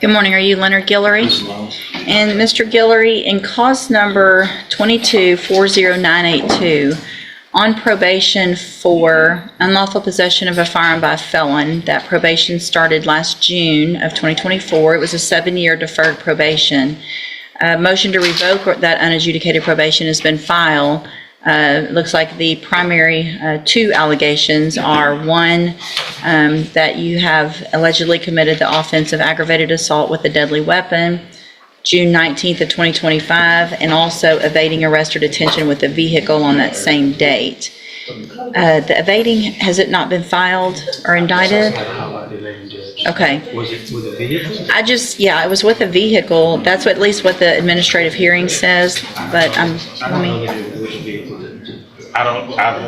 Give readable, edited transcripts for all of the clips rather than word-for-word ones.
Good morning. Are you Leonard Guillory? And Mr. Guillory, in cause number 22-40982, on probation for unlawful possession of a firearm by a felon, that probation started last June of 2024. It was a 7-year deferred probation. Motion to revoke that unadjudicated probation has been filed. Looks like the primary two allegations are, one, that you have allegedly committed the offense of aggravated assault with a deadly weapon, June 19th of 2025, and also evading arrest or detention with a vehicle on that same date. The evading, has it not been filed or indicted? Okay. Was it with a vehicle? It was with a vehicle. That's at least what the administrative hearing says, but I don't know that it was with a vehicle. I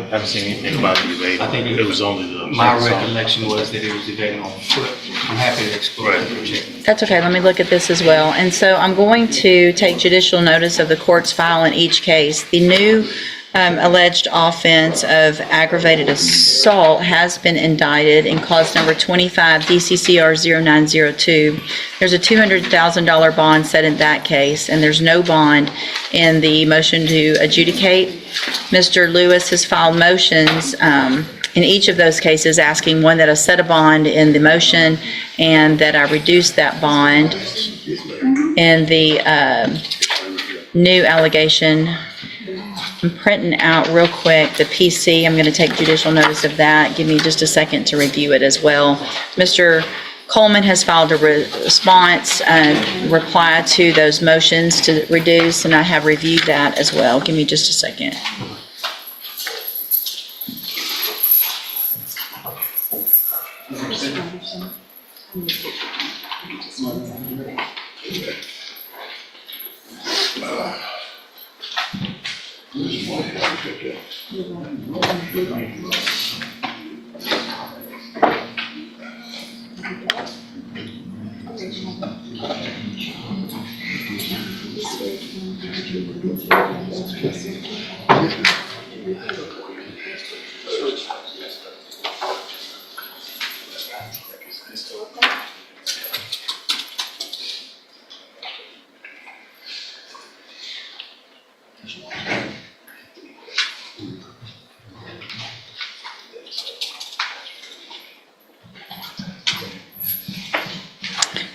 haven't seen anything about the evading. I think it was only the. My recollection was that it was evading on foot. I'm happy to explore it and check. that's okay. Let me look at this as well. And so I'm going to take judicial notice of the court's file in each case. The new alleged offense of aggravated assault has been indicted in cause number 25 DCCR 0902. There's a $200,000 bond set in that case, and there's no bond in the motion to adjudicate. Mr. Lewis has filed motions in each of those cases asking, one, that I set a bond in the motion and that I reduce that bond. And the new allegation, I'm printing out real quick the PC. I'm going to take judicial notice of that. Give me just a second to review it as well. Mr. Coleman has filed a response, reply to those motions to reduce, and I have reviewed that as well. Give me just a second.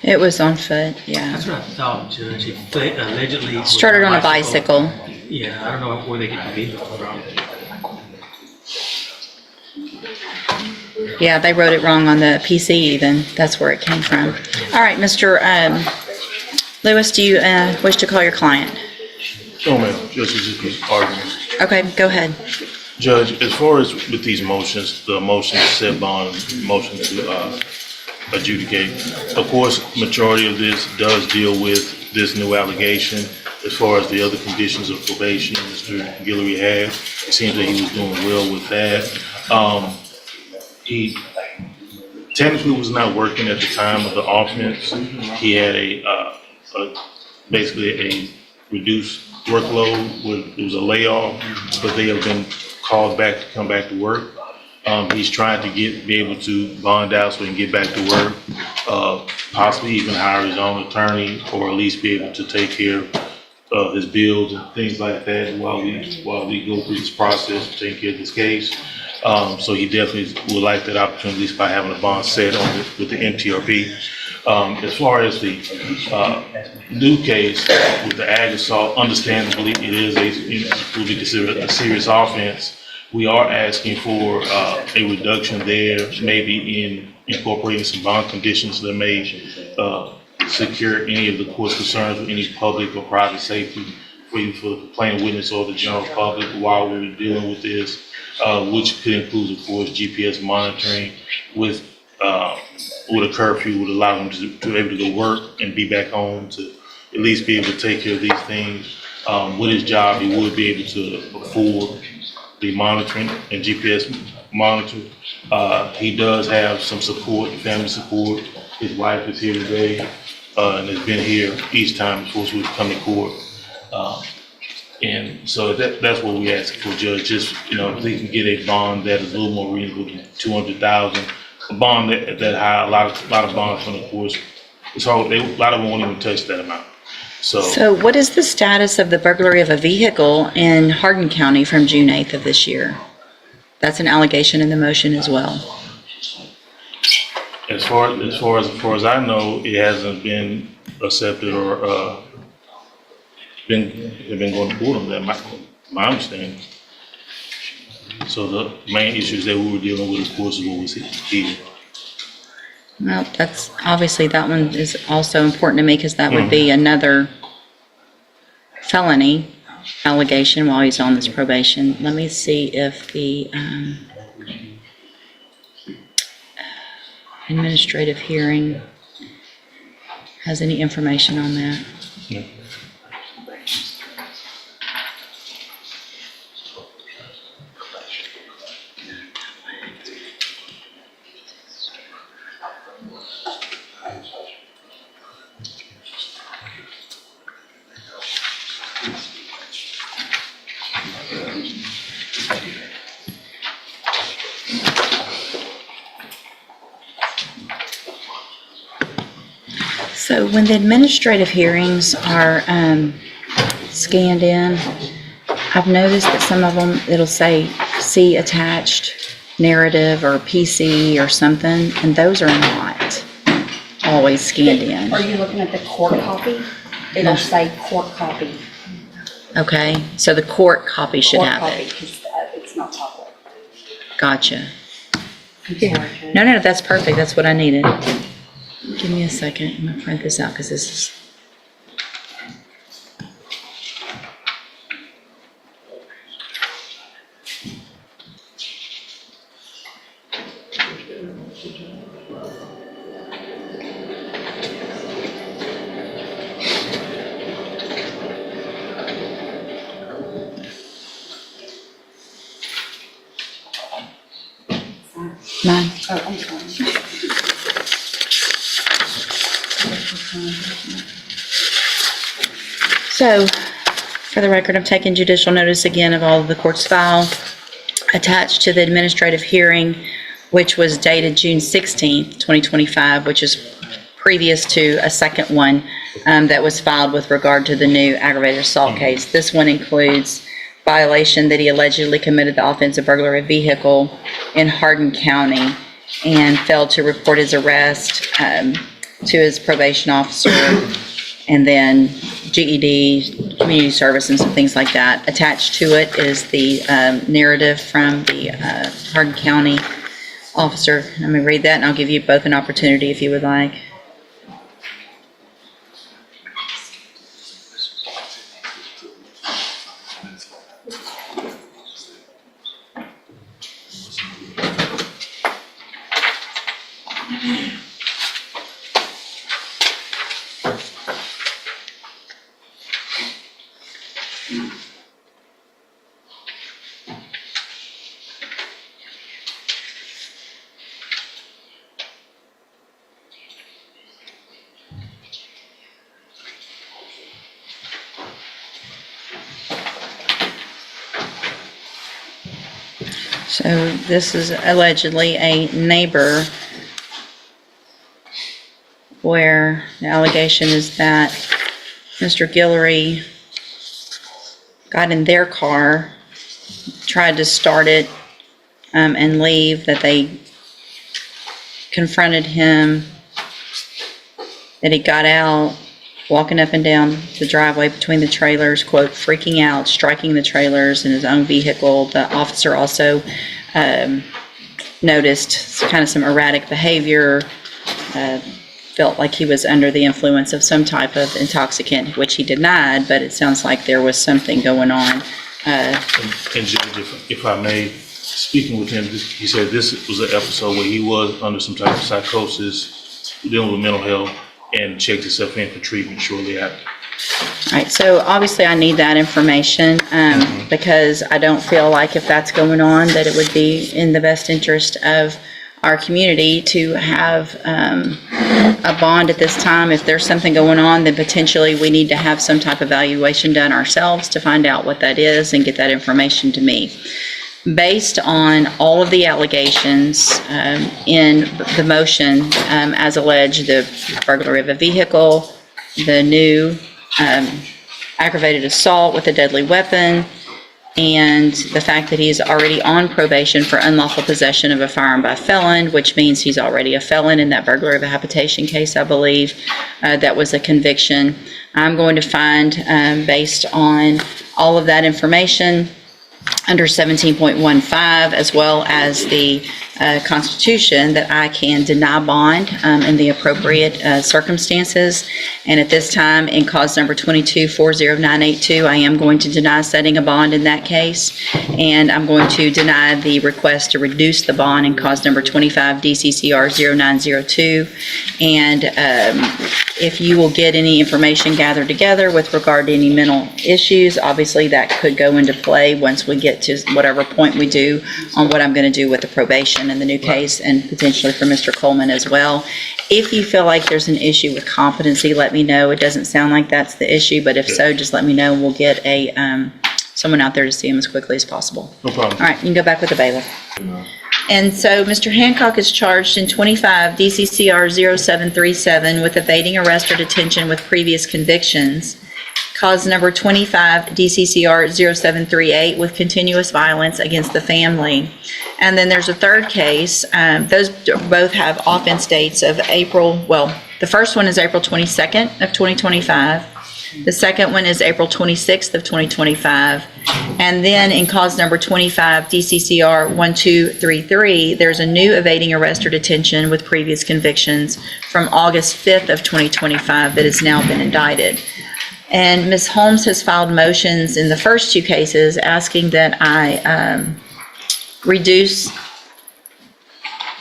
It was on foot, yeah. That's what I thought, Judge. It allegedly was Started on a bicycle. Yeah, I don't know where they get the vehicle from. Yeah, they wrote it wrong on the PC even. That's where it came from. All right, Mr. Lewis, do you wish to call your client? No, ma'am. Just argument. Okay, go ahead. Judge, as far as with these motions, the motion to set bond, motion to adjudicate, of course, majority of this does deal with this new allegation. As far as the other conditions of probation Mr. Guillory had, it seems that he was doing well with that. He technically was not working at the time of the offense. He had basically a reduced workload. It was a layoff, but they have been called back to come back to work. He's trying to be able to bond out so he can get back to work, possibly even hire his own attorney, or at least be able to take care of his bills and things like that while we go through this process of taking care of this case. So he definitely would like that opportunity, at least by having a bond set on it with the MTRP. As far as the new case with the ag assault, understandably, it is would be considered a serious offense. We are asking for a reduction there, maybe in incorporating some bond conditions that may secure any of the court's concerns with any public or private safety for the complainant witness or the general public while we're dealing with this, which could include, of course, GPS monitoring with a curfew would allow him to be able to go work and be back home to at least be able to take care of these things. With his job, he would be able to afford the monitoring and GPS monitor. He does have some support, family support. His wife is here today and has been here each time before she would come to court. And so that's what we ask for, Judge. Just, if they can get a bond that is a little more reasonable than $200,000, a bond that high. A lot of bonds from the courts It's hard, a lot of them won't even touch that amount. So what is the status of the burglary of a vehicle in Hardin County from June 8th of this year? That's an allegation in the motion as well. As far as I know, it hasn't been accepted or, they've been going to court on that, my understanding. So the main issues that we were dealing with, of course, is what was here. Well, that's, obviously that one is also important to me because that would be another felony allegation while he's on this probation. Let me see if the administrative hearing has any information on that. Yeah. So when the administrative hearings are scanned in, I've noticed that some of them, it'll say see attached narrative or PC or something, and those are not always scanned in. Are you looking at the court copy? It'll say court copy. Okay, so the court copy should Court have copy, it. because it's not public. Gotcha. I'm sorry. No, that's perfect. That's what I needed. Give me a second. I'm gonna print this out because this is. Mine. Oh, I'm sorry. So, for the record, I'm taking judicial notice again of all of the court's file attached to the administrative hearing, which was dated June 16th, 2025, which is previous to a second one that was filed with regard to the new aggravated assault case. This one includes violation that he allegedly committed the offense of burglary of vehicle in Hardin County and failed to report his arrest to his probation officer, and then GED, community service, and some things like that. Attached to it is the narrative from the Hardin County officer. Let me read that, and I'll give you both an opportunity if you would like. So this is allegedly a neighbor where the allegation is that Mr. Guillory got in their car, tried to start it and leave, that they confronted him, that he got out, walking up and down the driveway between the trailers, quote, freaking out, striking the trailers in his own vehicle. The officer also noticed kind of some erratic behavior, felt like he was under the influence of some type of intoxicant, which he denied, but it sounds like there was something going on. And Judge, if I may, speaking with him, he said this was an episode where he was under some type of psychosis, dealing with mental health, and checked himself in for treatment shortly after. All right, so obviously I need that information because I don't feel like if that's going on that it would be in the best interest of our community to have a bond at this time. If there's something going on, then potentially we need to have some type of evaluation done ourselves to find out what that is and get that information to me. based on all of the allegations in the motion as alleged, the burglary of a vehicle, the new aggravated assault with a deadly weapon, and the fact that he is already on probation for unlawful possession of a firearm by a felon, which means he's already a felon in that burglary of a habitation case, I believe. That was a conviction. I'm going to find, based on all of that information, under 17.15, as well as the Constitution, that I can deny bond in the appropriate circumstances. And at this time, in cause number 22-40982, I am going to deny setting a bond in that case. And I'm going to deny the request to reduce the bond in cause number 25 DCCR 0902. And if you will get any information gathered together with regard to any mental issues, obviously that could go into play once we get to whatever point we do on what I'm going to do with the probation in the new case, and potentially for Mr. Coleman as well. If you feel like there's an issue with competency, let me know. It doesn't sound like that's the issue, but if so, just let me know and we'll get someone out there to see him as quickly as possible. No problem. All right, you can go back with the bailiff. And so Mr. Hancock is charged in 25 DCCR 0737 with evading arrest or detention with previous convictions. Cause number 25 DCCR 0738 with continuous violence against the family. And then there's a third case. Those both have offense dates of the first one is April 22nd of 2025. The second one is April 26th of 2025. And then in cause number 25 DCCR 1233, there's a new evading arrest or detention with previous convictions from August 5th of 2025 that has now been indicted. And Ms. Holmes has filed motions in the first two cases asking that I reduce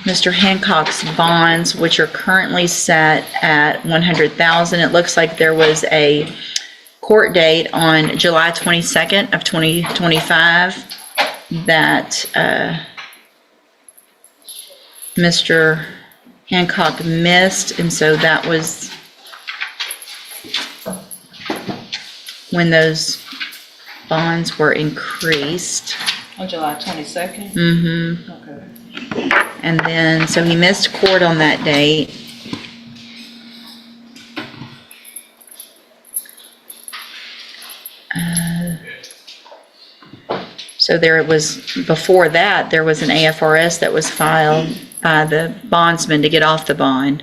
Mr. Hancock's bonds, which are currently set at $100,000. It looks like there was a court date on July 22nd of 2025 that Mr. Hancock missed, and so that was when those bonds were increased. On July 22nd? Mm-hmm. Okay. And then, so he missed court on that date. So there was, before that, there was an AFRS that was filed by the bondsman to get off the bond.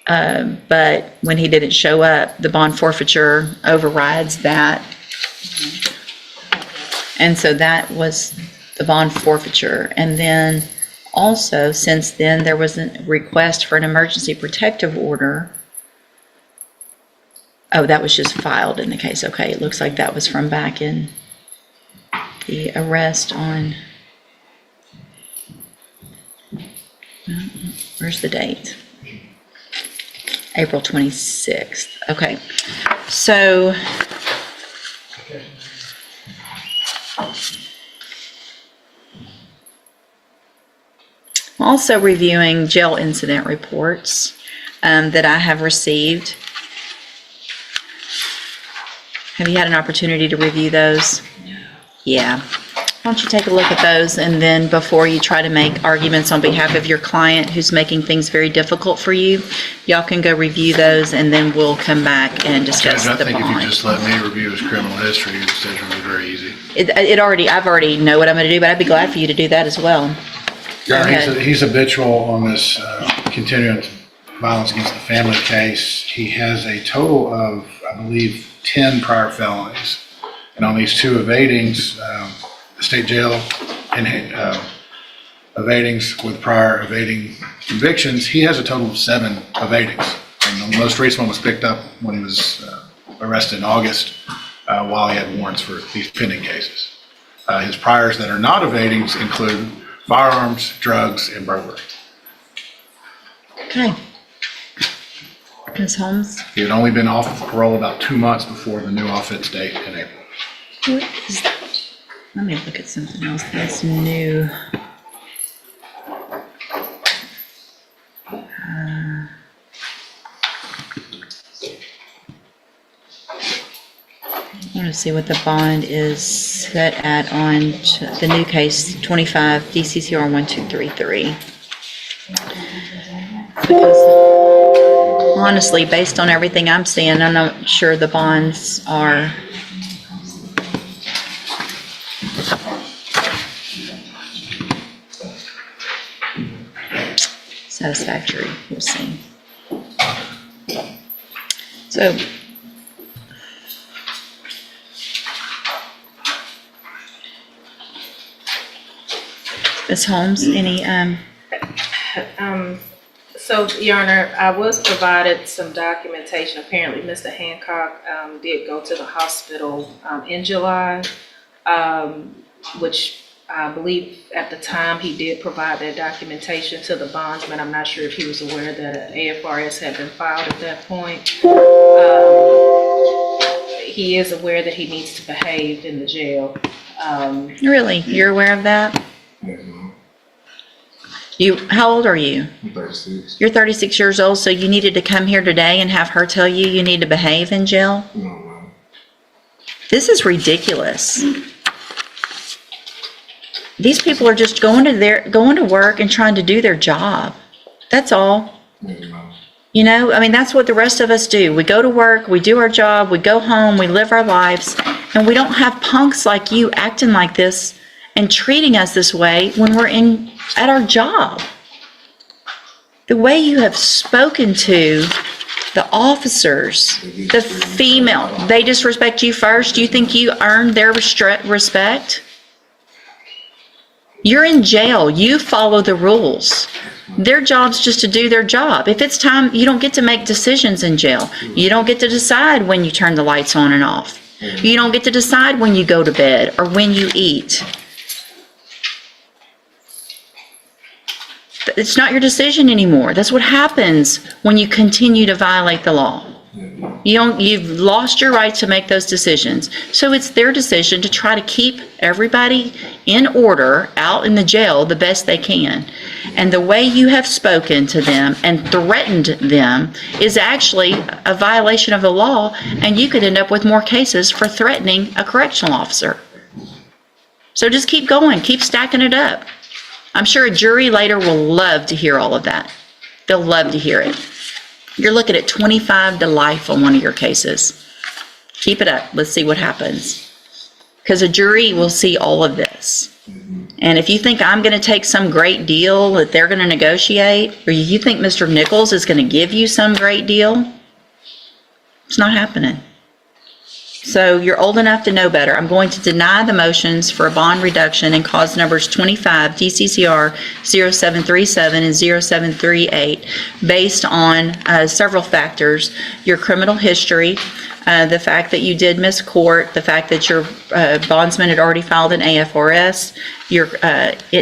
But when he didn't show up, the bond forfeiture overrides that. And so that was the bond forfeiture. And then also, since then, there was a request for an emergency protective order. Oh, that was just filed in the case. Okay, it looks like that was from back in the arrest on, where's the date? April 26th. Okay, so I'm also reviewing jail incident reports that I have received. Have you had an opportunity to review those? Yeah. Why don't you take a look at those, and then before you try to make arguments on behalf of your client who's making things very difficult for you, y'all can go review those, and then we'll come back and discuss Judge, the I think if you bond. just let me review his criminal history, it's generally very easy. I've already know what I'm going to do, but I'd be glad for you to do that as well. Go ahead. He's habitual on this continuing violence against the family case. He has a total of, I believe, 10 prior felonies. And on these two evadings, the state jail and evadings with prior evading convictions, he has a total of 7 evadings. And the most recent one was picked up when he was arrested in August while he had warrants for these pending cases. His priors that are not evadings include firearms, drugs, and burglary. Okay. Ms. Holmes? He had only been off of parole about 2 months before the new offense date in April. What is that? Let me look at something else that's new. I want to see what the bond is set at on the new case, 25 DCCR 1233. Because honestly, based on everything I'm seeing, I'm not sure the bonds are satisfactory. We'll see. So, Ms. Holmes, any, So, Your Honor, I was provided some documentation. Apparently, Mr. Hancock did go to the hospital in July, which I believe at the time he did provide that documentation to the bondsman. I'm not sure if he was aware that an AFRS had been filed at that point. He is aware that he needs to behave in the jail. really, you're aware of that? How old are you? I'm 36. You're 36 years old, so you needed to come here today and have her tell you need to behave in jail? No, no. This is ridiculous. These people are just going to work and trying to do their job. That's all. No. You know, I mean, that's what the rest of us do. We go to work, we do our job, we go home, we live our lives, and we don't have punks like you acting like this and treating us this way when we're at our job. The way you have spoken to the officers, the female, they disrespect you first. You think you earned their respect? You're in jail. You follow the rules. Their job's just to do their job. If it's time, you don't get to make decisions in jail. You don't get to decide when you turn the lights on and off. You don't get to decide when you go to bed or when you eat. It's not your decision anymore. That's what happens when you continue to violate the law. You've lost your right to make those decisions. So it's their decision to try to keep everybody in order out in the jail the best they can. And the way you have spoken to them and threatened them is actually a violation of the law, and you could end up with more cases for threatening a correctional officer. So just keep going, keep stacking it up. I'm sure a jury later will love to hear all of that. They'll love to hear it. You're looking at 25 to life on one of your cases. Keep it up. Let's see what happens. Because a jury will see all of this. And if you think I'm going to take some great deal that they're going to negotiate, or you think Mr. Nichols is going to give you some great deal, it's not happening. So you're old enough to know better. I'm going to deny the motions for a bond reduction in cause numbers 25 DCCR 0737 and 0738 based on several factors: your criminal history, the fact that you did miss court, the fact that your bondsman had already filed an AFRS, your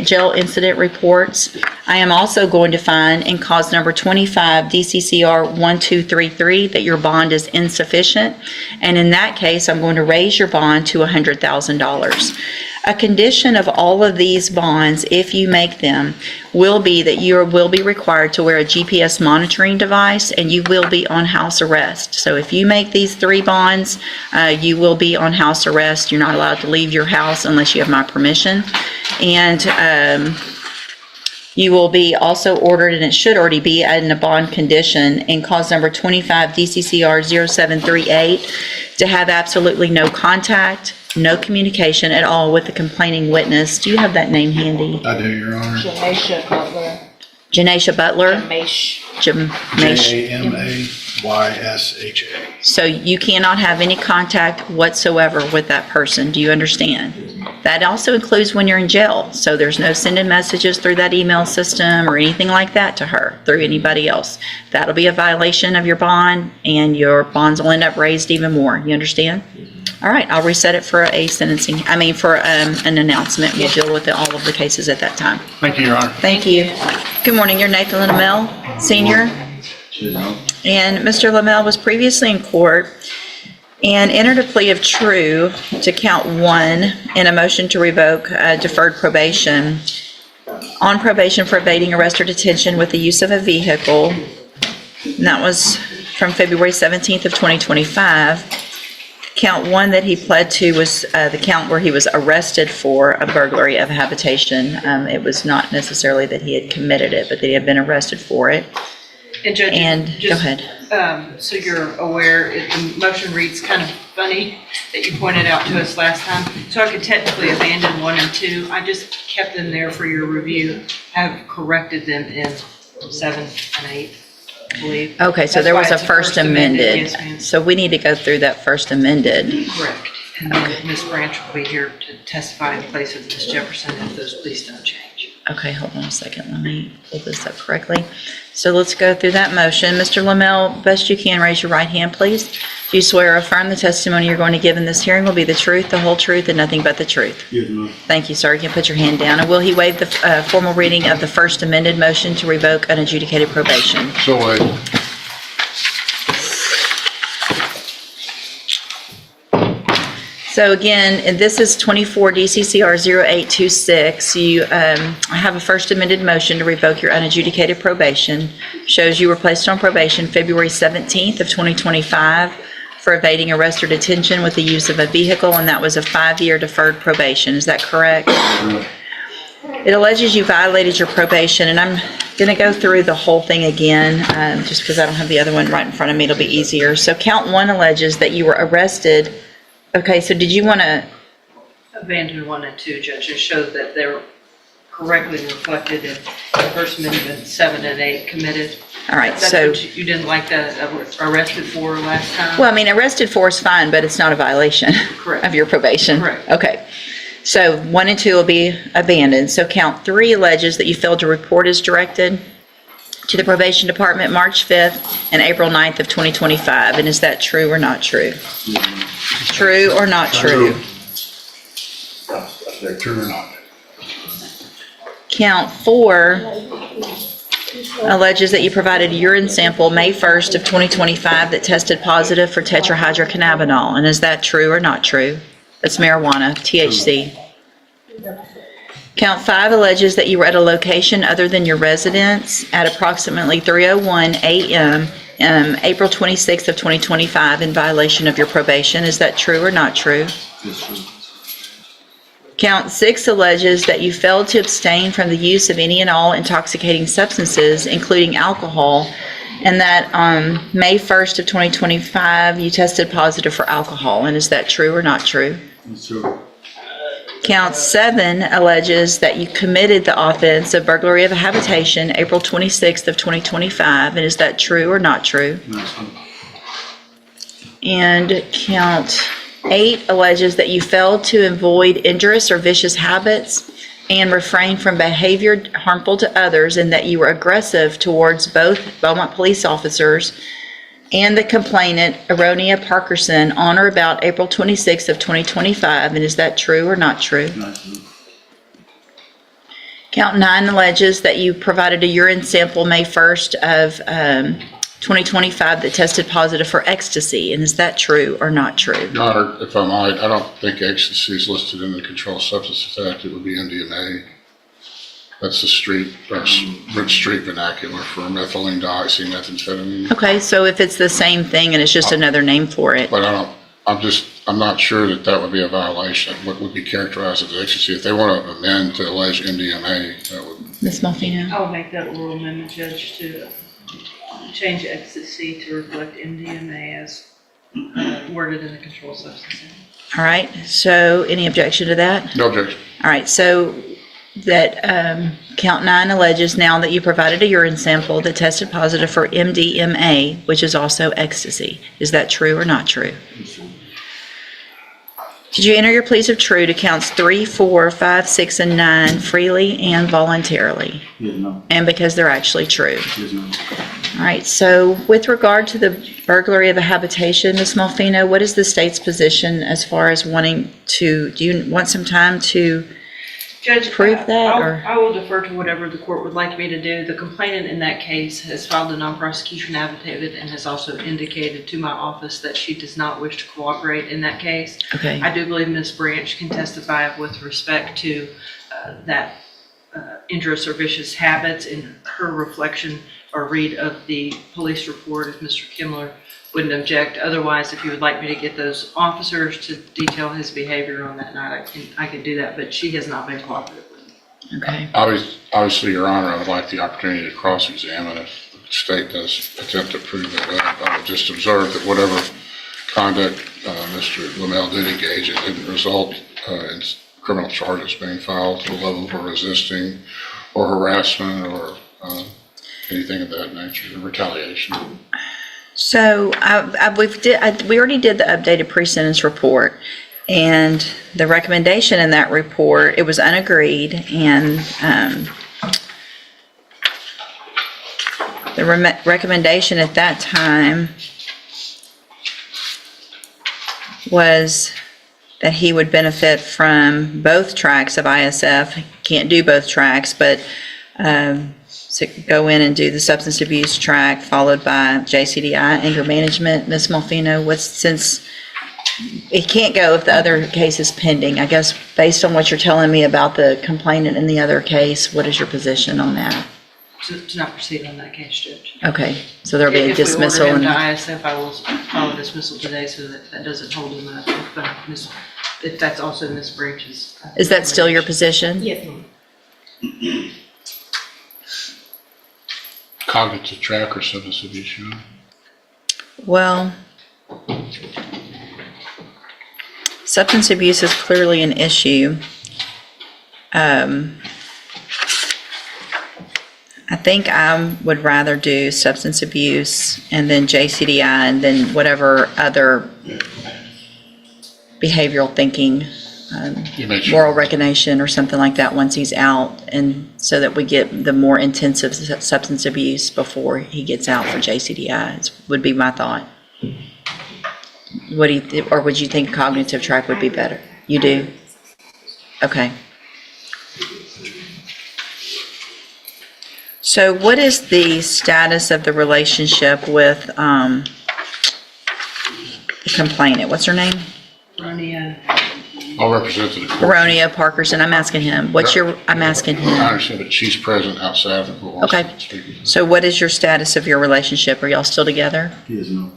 jail incident reports. I am also going to find in cause number 25 DCCR 1233 that your bond is insufficient, and in that case I'm going to raise your bond to $100,000. A condition of all of these bonds, if you make them, will be that you will be required to wear a GPS monitoring device and you will be on house arrest. So if you make these 3 bonds, you will be on house arrest. You're not allowed to leave your house unless you have my permission. And you will be also ordered, and it should already be in a bond condition in cause number 25 DCCR 0738, to have absolutely no contact, no communication at all with the complaining witness. Do you have that name handy? I do, Your Honor. Janaisha Butler. Janaisha Butler? Mash. Jamaisha. JAMAYSHA. So you cannot have any contact whatsoever with that person. Do you understand? That also includes when you're in jail. So there's no sending messages through that email system or anything like that to her, through anybody else. That'll be a violation of your bond, and your bonds will end up raised even more. You understand? All right, I'll reset it for a for an announcement. We'll deal with all of the cases at that time. Thank you, Your Honor. Thank you. Good morning, you're Nathan Lamel, Senior. And Mr. Lamel was previously in court and entered a plea of true to count 1 in a motion to revoke deferred probation on probation for evading arrest or detention with the use of a vehicle. And that was from February 17th of 2025. Count 1 that he pled to was the count where he was arrested for a burglary of a habitation. It was not necessarily that he had committed it, but that he had been arrested for it. And Judge, And, go just, ahead. so you're aware, the motion reads kind of funny that you pointed out to us last time. So I could technically abandon 1 and 2. I just kept them there for your review. Have corrected them in 7 and 8, I believe. Okay, so That's there why was a it's first amended. Yes, ma'am. So we need to go through that first amended. Correct. And then Ms. Branch will be here to testify in place of Ms. Jefferson if those please don't change. Okay, hold on a second. Let me pull this up correctly. So let's go through that motion. Mr. Lamel, best you can, raise your right hand, please. Do you swear or affirm the testimony you're going to give in this hearing will be the truth, the whole truth, and nothing but the truth? Yes, ma'am. Thank you, sir. You can put your hand down. And will he waive the formal reading of the first amended motion to revoke unadjudicated probation? So, So again, and this is 24 DCCR 0826. You have a first amended motion to revoke your unadjudicated probation. Shows you were placed on probation February 17th of 2025 for evading arrest or detention with the use of a vehicle, and that was a 5-year deferred probation. Is that correct? It alleges you violated your probation, and I'm going to go through the whole thing again, just because I don't have the other one right in front of me. It'll be easier. So count 1 alleges that you were arrested. Okay, so did you want to, Abandon 1 and 2, Judge, and show that they're correctly reflected in First Amendment 7 and 8 committed. all right, That's so, what you didn't like the arrested for last time? well, I mean, arrested for is fine, but it's not a violation Correct. of your probation. Correct. Okay, so 1 and 2 will be abandoned. So count 3 alleges that you failed to report as directed to the probation department March 5th and April 9th of 2025. And is that true or not true? True or not true? true or not? Count 4 alleges that you provided a urine sample May 1st of 2025 that tested positive for tetrahydrocannabinol. And is that true or not true? That's marijuana, THC. Count 5 alleges that you were at a location other than your residence at approximately 3:01 a.m. April 26th of 2025 in violation of your probation. Is that true or not true? Count 6 alleges that you failed to abstain from the use of any and all intoxicating substances, including alcohol, and that on May 1st of 2025, you tested positive for alcohol. And is that true or not true? Count 7 alleges that you committed the offense of burglary of a habitation April 26th of 2025. And is that true or not true? And count 8 alleges that you failed to avoid injurious or vicious habits and refrain from behavior harmful to others, and that you were aggressive towards both Beaumont police officers and the complainant, Aronia Parkerson, on or about April 26th of 2025. And is that true or not true? Count 9 alleges that you provided a urine sample May 1st of 2025 that tested positive for ecstasy. And is that true or not true? Your Honor, if I might, I don't think ecstasy is listed in the Controlled Substances Act. It would be MDMA. That's the street vernacular for methylene dioxymethamphetamine. Okay, so if it's the same thing and it's just another name for it. But I'm not sure that that would be a violation. What would be characterized as ecstasy? If they want to amend to allege MDMA, that would. Ms. Malfino? I'll make that oral amendment, Judge, to change ecstasy to reflect MDMA as worded in the Controlled Substance Act. All right, so any objection to that? No objection. All right, so that count 9 alleges now that you provided a urine sample that tested positive for MDMA, which is also ecstasy. Is that true or not true? Did you enter your pleas of true to counts 3, 4, 5, 6, and 9 freely and voluntarily? Yes, ma'am. And because they're actually true? Yes, ma'am. All right, so with regard to the burglary of a habitation, Ms. Malfino, what is the state's position as far as wanting to, do you want some time to Judge, prove that, or? I will defer to whatever the court would like me to do. The complainant in that case has filed a non-prosecution affidavit and has also indicated to my office that she does not wish to cooperate in that case. Okay. I do believe Ms. Branch can testify with respect to that injurious or vicious habits in her reflection or read of the police report of Mr. Kimmler wouldn't object. Otherwise, if you would like me to get those officers to detail his behavior on that night, I can do that, but she has not been cooperative with me. Okay. Obviously, Your Honor, I would like the opportunity to cross-examine if the state does attempt to prove that up. I would just observe that whatever conduct Mr. Lamel did engage in didn't result in criminal charges being filed to the level of resisting or harassment or anything of that nature, retaliation. So we already did the updated pre-sentence report, and the recommendation in that report, it was unagreed, and the recommendation at that time was that he would benefit from both tracks of ISF. Can't do both tracks, but so go in and do the substance abuse track, followed by JCDI, anger management. Ms. Malfino, since it can't go if the other case is pending, I guess based on what you're telling me about the complainant in the other case, what is your position on that? To not proceed on that case, Judge. Okay, so there'll be a dismissal. If we order him to ISF, I will file a dismissal today so that doesn't hold him up. If that's also Ms. Branch's. Is that still your position? Yes, ma'am. Cognitive track or substance abuse, Your Honor? Well, substance abuse is clearly an issue. I think I would rather do substance abuse and then JCDI and then whatever other behavioral thinking, moral recognition or something like that once he's out, and so that we get the more intensive substance abuse before he gets out for JCDI would be my thought. What do you, or would you think cognitive track would be better? You do? Okay. So what is the status of the relationship with the complainant? What's her name? Ronia. I'll represent to the court. Aronia Parkerson. I'm asking him. I'm asking I him. understand, but she's present outside of the court. Okay. So what is your status of your relationship? Are y'all still together? He is not.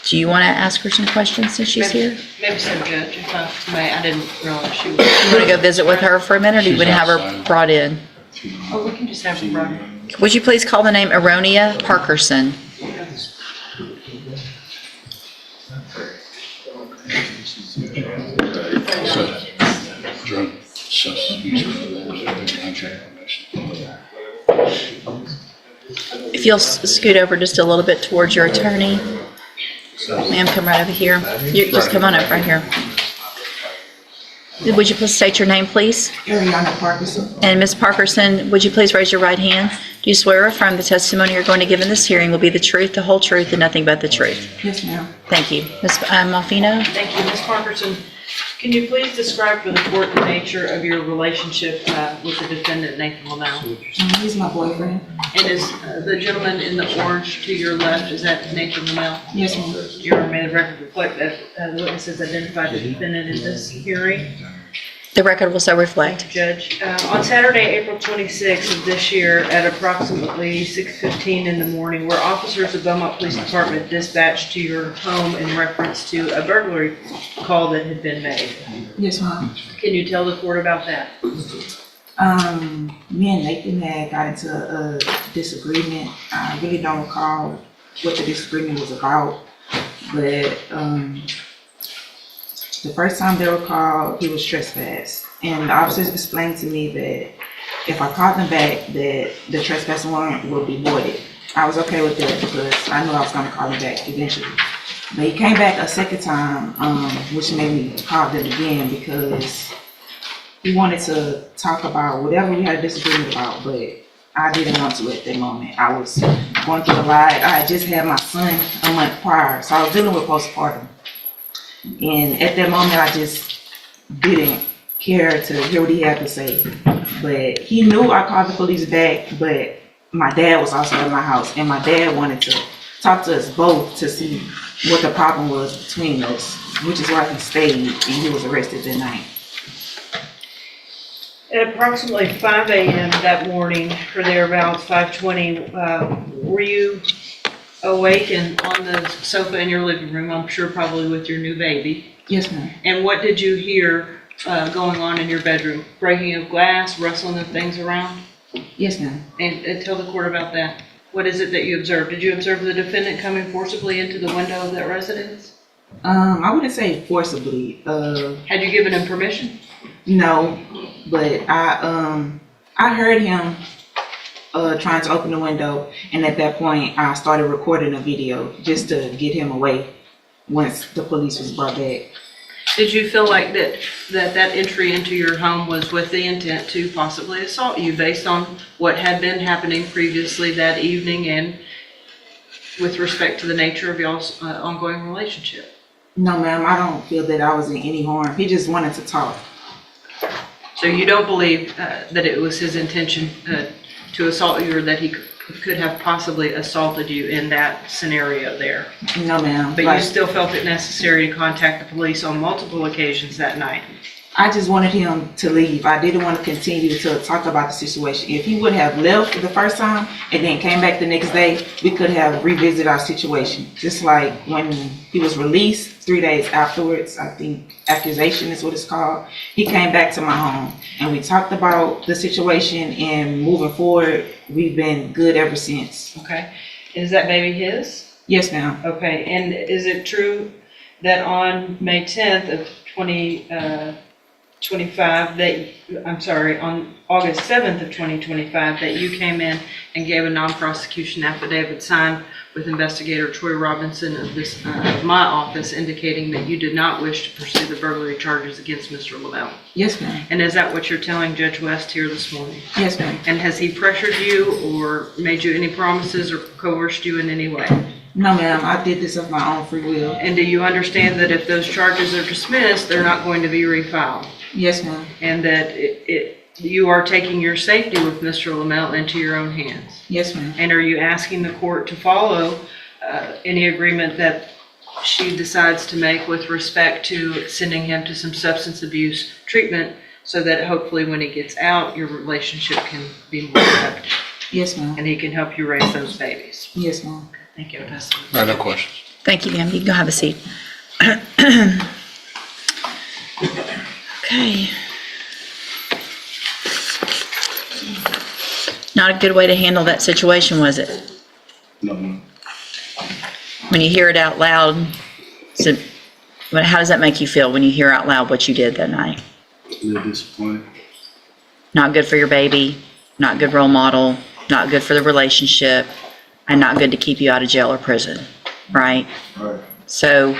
Do you want to ask her some questions since she's here? Maybe so, Judge, if I may. I didn't realize she was. You want to go visit with her for a minute, or do you want to have her outside. brought in? Oh, we can just have her run. Would you please call the name Aronia Parkerson? So, drug substance abuse. If you'll scoot over just a little bit towards your attorney. Ma'am, come right over here. You just come on up right here. Would you please state your name, please? Ariana Parkinson. And Ms. Parkerson, would you please raise your right hand? Do you swear or affirm the testimony you're going to give in this hearing will be the truth, the whole truth, and nothing but the truth? Yes, ma'am. Thank you. Ms. Malfino? Thank you. Ms. Parkerson, can you please describe for the court the nature of your relationship with the defendant, Nathan Lamel? He's my boyfriend. And is the gentleman in the orange to your left, is that Nathan Lamel? Yes, ma'am. Your Honor, may the record reflect that the witnesses identified the defendant in this hearing? The record will so reflect. Judge, on Saturday, April 26th of this year at approximately 6:15 in the morning, were officers of Beaumont Police Department dispatched to your home in reference to a burglary call that had been made? Yes, ma'am. Can you tell the court about that? Me and Nathan had got into a disagreement. I really don't recall what the disagreement was about, but the first time they were called, he was trespassed. And the officers explained to me that if I called them back, that the trespass warrant would be voided. I was okay with that because I knew I was gonna call him back eventually. But he came back a second time, which made me call them again because he wanted to talk about whatever we had a disagreement about, but I didn't want to at that moment. I was going through the ride. I had just had my son a month prior, so I was dealing with postpartum. And at that moment, I just didn't care to hear what he had to say. But he knew I called the police back, but my dad was also at my house, and my dad wanted to talk to us both to see what the problem was between us, which is why he stayed and he was arrested that night. At approximately 5 a.m. that morning, or thereabouts, 5:20, were you awake and on the sofa in your living room, I'm sure probably with your new baby. Yes, ma'am. And what did you hear going on in your bedroom? Breaking of glass, rustling of things around? Yes, ma'am. And tell the court about that. What is it that you observed? Did you observe the defendant coming forcibly into the window of that residence? I wouldn't say forcibly. Had you given him permission? No, but I heard him trying to open the window, and at that point, I started recording a video just to get him away once the police was brought back. Did you feel like that entry into your home was with the intent to possibly assault you based on what had been happening previously that evening and with respect to the nature of y'all's ongoing relationship? No, ma'am, I don't feel that I was in any harm. He just wanted to talk. So you don't believe that it was his intention to assault you, or that he could have possibly assaulted you in that scenario there? No, ma'am. But you still felt it necessary to contact the police on multiple occasions that night? I just wanted him to leave. I didn't want to continue to talk about the situation. If he would have left the first time and then came back the next day, we could have revisited our situation. Just like when he was released 3 days afterwards, I think accusation is what it's called. He came back to my home and we talked about the situation, and moving forward, we've been good ever since. Okay. Is that baby his? Yes, ma'am. Okay. And is it true that on May 10th of 2025, on August 7th of 2025, that you came in and gave a non-prosecution affidavit signed with Investigator Troy Robinson of my office, indicating that you did not wish to pursue the burglary charges against Mr. Lavelle? Yes, ma'am. And is that what you're telling Judge West here this morning? Yes, ma'am. And has he pressured you or made you any promises or coerced you in any way? No, ma'am. I did this of my own free will. And do you understand that if those charges are dismissed, they're not going to be refiled? Yes, ma'am. And that you are taking your safety with Mr. Lamel into your own hands? Yes, ma'am. And are you asking the court to follow any agreement that she decides to make with respect to sending him to some substance abuse treatment, so that hopefully when he gets out, your relationship can be more productive Yes, ma'am. and he can help you raise those babies? Yes, ma'am. Thank you. No questions. Thank you, ma'am. You can go have a seat. Okay. Not a good way to handle that situation, was it? No, When you hear it out loud, how does that make you feel when you hear out loud what you did that night? a little disappointed. Not good for your baby, not good role model, not good for the relationship, and not good to keep you out of jail or prison, right? Right. So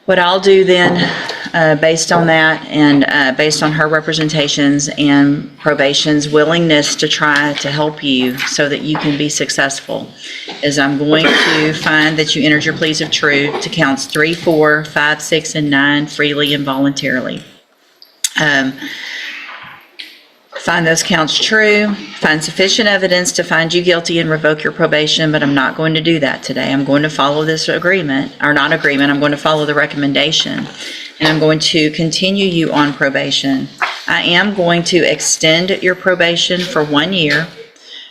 what I'll do then, based on that and based on her representations and probation's willingness to try to help you so that you can be successful, is I'm going to find that you entered your pleas of truth to counts 3, 4, 5, 6, and 9 freely and voluntarily. Find those counts true, find sufficient evidence to find you guilty and revoke your probation, but I'm not going to do that today. I'm going to follow this agreement, or not agreement, I'm going to follow the recommendation, and I'm going to continue you on probation. I am going to extend your probation for 1 year.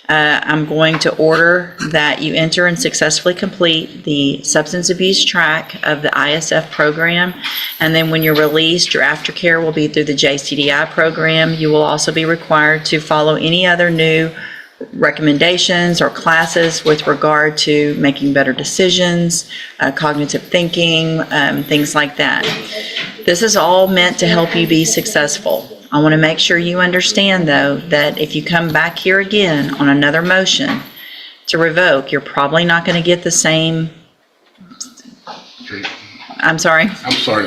I'm going to order that you enter and successfully complete the substance abuse track of the ISF program. And then when you're released, your aftercare will be through the JCDI program. You will also be required to follow any other new recommendations or classes with regard to making better decisions, cognitive thinking, things like that. This is all meant to help you be successful. I want to make sure you understand, though, that if you come back here again on another motion to revoke, you're probably not going to get the same. I'm sorry? I'm sorry.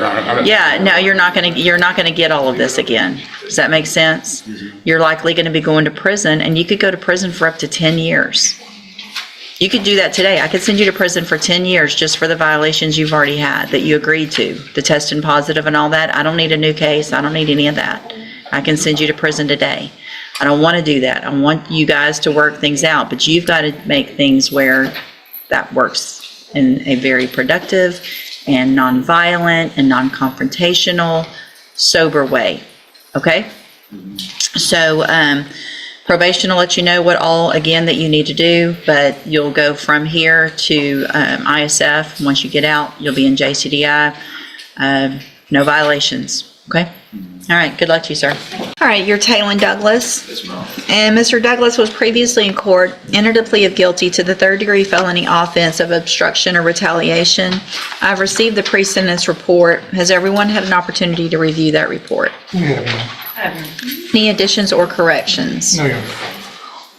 Yeah, no, you're not going to get all of this again. Does that make sense? You're likely going to be going to prison, and you could go to prison for up to 10 years. You could do that today. I could send you to prison for 10 years just for the violations you've already had that you agreed to, the testing positive and all that. I don't need a new case. I don't need any of that. I can send you to prison today. I don't want to do that. I want you guys to work things out, but you've got to make things where that works in a very productive and nonviolent and non-confrontational, sober way. Okay? So Probation will let you know what all, again, that you need to do, but you'll go from here to ISF. Once you get out, you'll be in JCDI. No violations, okay? All right, good luck to you, sir. All right, you're Taylon Douglas. Yes, ma'am. And Mr. Douglas was previously in court, entered a plea of guilty to the third-degree felony offense of obstruction or retaliation. I've received the pre-sentence report. Has everyone had an opportunity to review that report? Any additions or corrections?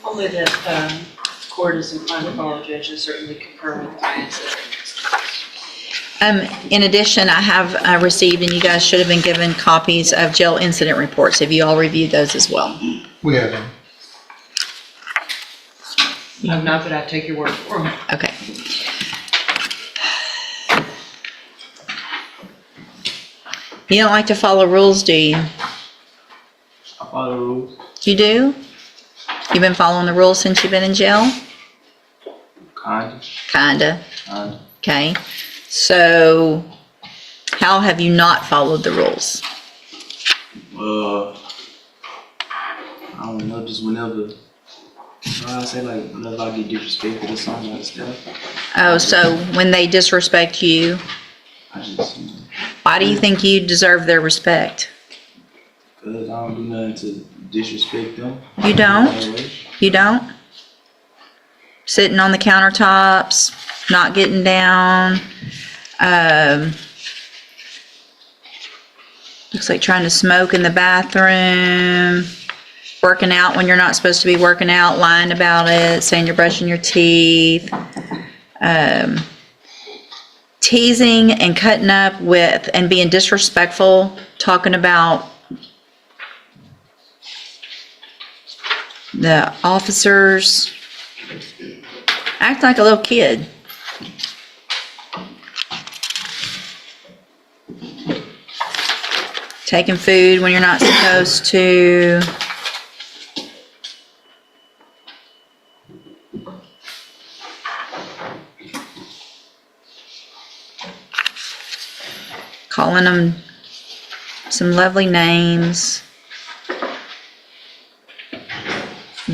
Only that, court is inclined to follow judge and certainly concur with clients. In addition, I have received, and you guys should have been given copies of jail incident reports. Have you all reviewed those as well? We have them. Not that I take your word for it. Okay. You don't like to follow rules, do you? I follow the rules. You do? You've been following the rules since you've been in jail? Kinda. Kinda. Okay. So, how have you not followed the rules? I don't know, just whenever, I say like whenever I get disrespected or something like that, Oh, so when they disrespect you, I just, why do you think you deserve their respect? cause I don't do nothing to disrespect them. You don't? You don't? Sitting on the countertops, not getting down. Looks like trying to smoke in the bathroom, working out when you're not supposed to be working out, lying about it, saying you're brushing your teeth, teasing and cutting up with and being disrespectful, talking about the officers, act like a little kid. Taking food when you're not supposed to. Calling them some lovely names.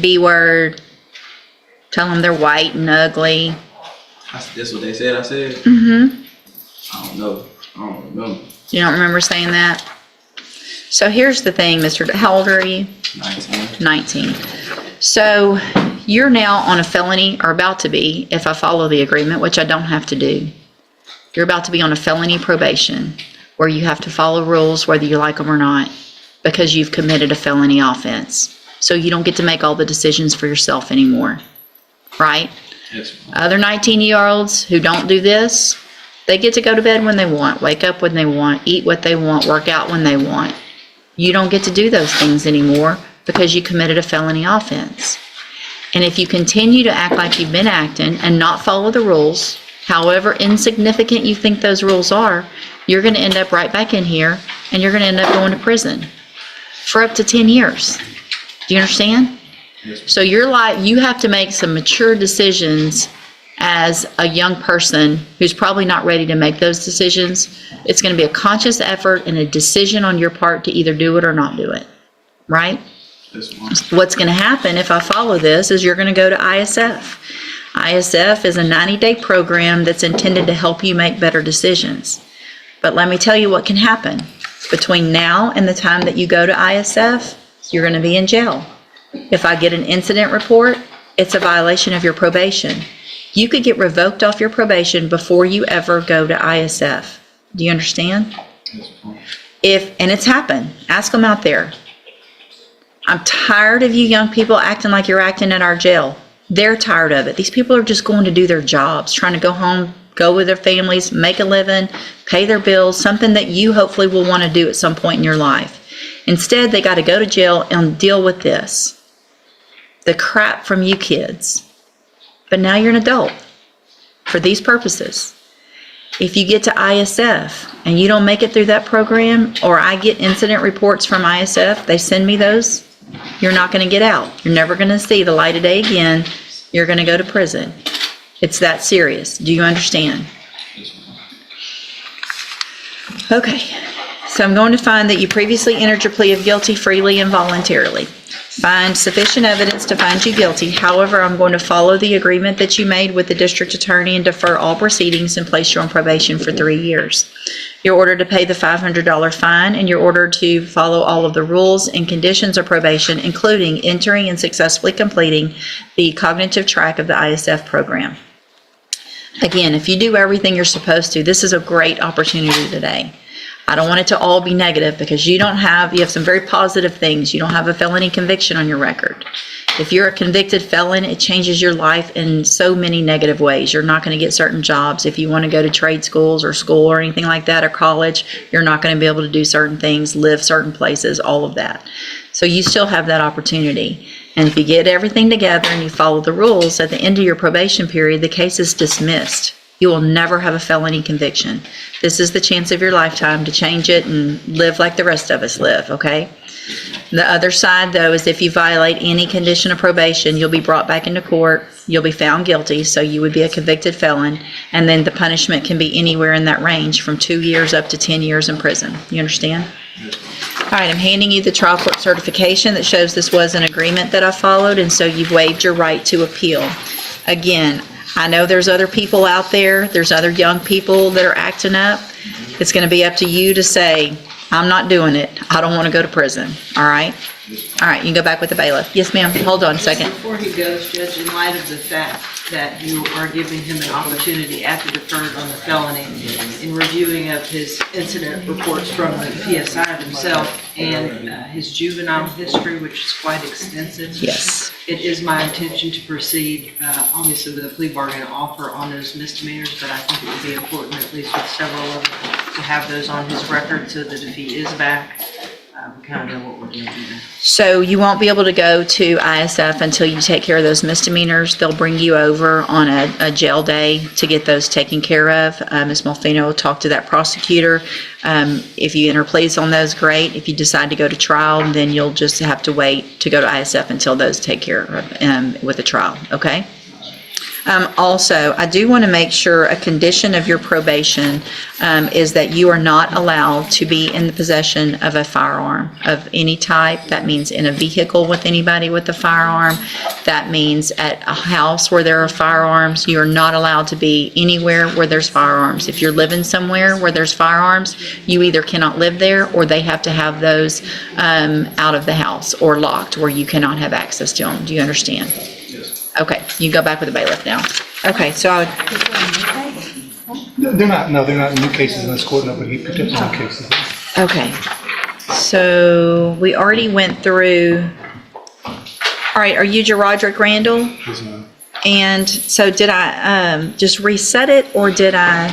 B word. Tell them they're white and ugly. That's what they said I said? Mm-hmm. I don't know, I don't remember. You don't remember saying that? So here's the thing, Mr. How old are you? 19. 19. So you're now on a felony, or about to be, if I follow the agreement, which I don't have to do. You're about to be on a felony probation where you have to follow rules whether you like them or not because you've committed a felony offense. So you don't get to make all the decisions for yourself anymore, right? Yes, ma'am. Other 19-year-olds who don't do this, they get to go to bed when they want, wake up when they want, eat what they want, work out when they want. You don't get to do those things anymore because you committed a felony offense. And if you continue to act like you've been acting and not follow the rules, however insignificant you think those rules are, you're going to end up right back in here and you're going to end up going to prison for up to 10 years. Do you understand? So your life, you have to make some mature decisions as a young person who's probably not ready to make those decisions. It's going to be a conscious effort and a decision on your part to either do it or not do it, right? Yes, ma'am. What's going to happen if I follow this is you're going to go to ISF. ISF is a 90-day program that's intended to help you make better decisions. But let me tell you what can happen. Between now and the time that you go to ISF, you're going to be in jail. If I get an incident report, it's a violation of your probation. You could get revoked off your probation before you ever go to ISF. Do you understand? Yes, ma'am. And it's happened. Ask them out there. I'm tired of you young people acting like you're acting at our jail. They're tired of it. These people are just going to do their jobs, trying to go home, go with their families, make a living, pay their bills, something that you hopefully will want to do at some point in your life. Instead, they got to go to jail and deal with this. The crap from you kids. But now you're an adult for these purposes. If you get to ISF and you don't make it through that program, or I get incident reports from ISF, they send me those, you're not going to get out. You're never going to see the light of day again. You're going to go to prison. It's that serious. Do you understand? Okay. So I'm going to find that you previously entered your plea of guilty freely and voluntarily. find sufficient evidence to find you guilty. However, I'm going to follow the agreement that you made with the district attorney and defer all proceedings and place you on probation for 3 years. You're ordered to pay the $500 fine, and you're ordered to follow all of the rules and conditions of probation, including entering and successfully completing the cognitive track of the ISF program. Again, if you do everything you're supposed to, this is a great opportunity today. I don't want it to all be negative, because you have some very positive things. You don't have a felony conviction on your record. If you're a convicted felon, it changes your life in so many negative ways. You're not going to get certain jobs. If you want to go to trade schools or school or anything like that, or college, you're not going to be able to do certain things, live certain places, all of that. So you still have that opportunity. And if you get everything together and you follow the rules, at the end of your probation period, the case is dismissed. You will never have a felony conviction. This is the chance of your lifetime to change it and live like the rest of us live, okay? The other side, though, is if you violate any condition of probation, you'll be brought back into court, you'll be found guilty, so you would be a convicted felon, and then the punishment can be anywhere in that range from 2 years up to 10 years in prison. You understand? All right, I'm handing you the trial court certification that shows this was an agreement that I followed, and so you've waived your right to appeal. Again, I know there's other people out there, there's other young people that are acting up. It's going to be up to you to say, I'm not doing it. I don't want to go to prison. All right? All right, you can go back with the bailiff. Yes, ma'am. Hold on a second. Before he goes, Judge, in light of the fact that you are giving him an opportunity after deferred on the felony, in reviewing of his incident reports from the PSI themselves and his juvenile history, which is quite extensive. Yes. It is my intention to proceed, obviously with a plea bargain offer on those misdemeanors, but I think it would be important, at least with several of them, to have those on his record so that if he is back, we kind of know what we're doing there. So you won't be able to go to ISF until you take care of those misdemeanors. They'll bring you over on a jail day to get those taken care of. Ms. Molfino will talk to that prosecutor. If you enter pleas on those, great. If you decide to go to trial, then you'll just have to wait to go to ISF until those take care of with the trial, okay? Also, I do want to make sure a condition of your probation is that you are not allowed to be in the possession of a firearm of any type. That means in a vehicle with anybody with a firearm. That means at a house where there are firearms. You are not allowed to be anywhere where there's firearms. If you're living somewhere where there's firearms, you either cannot live there or they have to have those out of the house or locked where you cannot have access to them. Do you understand? Okay, you go back with the bailiff now. Okay, so They're not new cases in this court, no, but he picked up some cases. okay, so we already went through. All right, are you Roderick Randall? Yes, ma'am. And so did I just reset it, or did I?